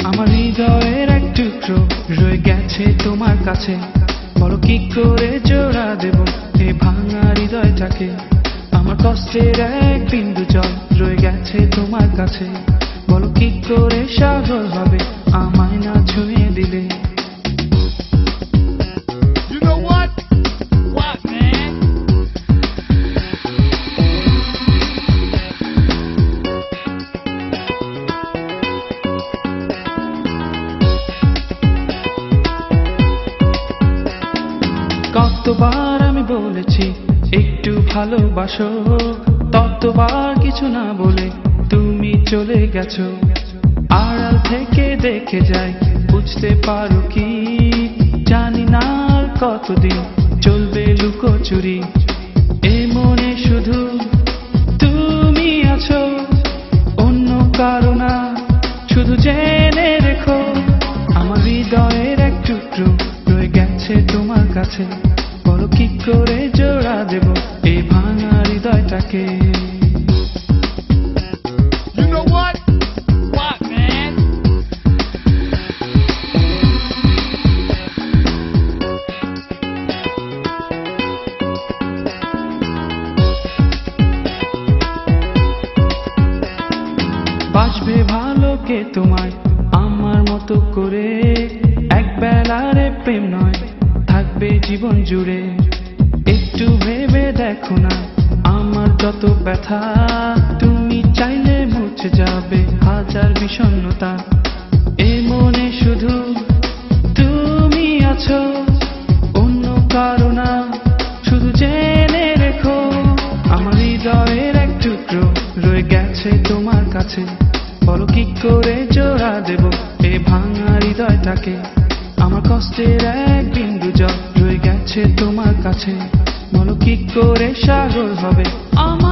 আমার হৃদয়ের এক টুকরো রয়ে গেছে তোমার কাছে, বলো কি করে জোড়া দেব এই ভাঙা হৃদয়টাকে। আমার কষ্টের এক বিন্দু জল রয়ে গেছে তোমার কাছে, বলো কি করে সাগর হবে আমায় না ছুঁয়ে দিলে। কতবার আমি বলেছি একটু ভালোবাসো, ততবার কিছু না বলে তুমি চলে গেছো। আড়াল থেকে দেখে যাই, বুঝতে পারো কি জানি না আর কতদিন চলবে লুকোচুরি। এ মনে শুধু তুমি আছো, অন্য কারো না, শুধু জেনে রেখো। আমার হৃদয়ের এক টুকরো রয়ে গেছে তোমার কাছে, বলো কি করে জোড়া দেব এই ভাঙা হৃদয়টাকে। বাসবে ভালো কে তোমায় আমার মতো করে, এক বেলার প্রেম নয় থাকবে জীবন জুড়ে। একটু ভেবে দেখো না আমার যত ব্যথা, তুমি চাইলে মুছে যাবে হাজার বিষণ্ণতা। এ মনে শুধু তুমি আছো, অন্য কারো না, শুধু জেনে রেখো। আমার হৃদয়ের এক টুকরো রয়ে গেছে তোমার কাছে, বলো কি করে জোড়া দেব এই ভাঙা হৃদয়টাকে। আমার কষ্টের এক বিন্দু জল রয়ে গেছে তোমার কাছে, বলো কি করে সাগর হবে আমার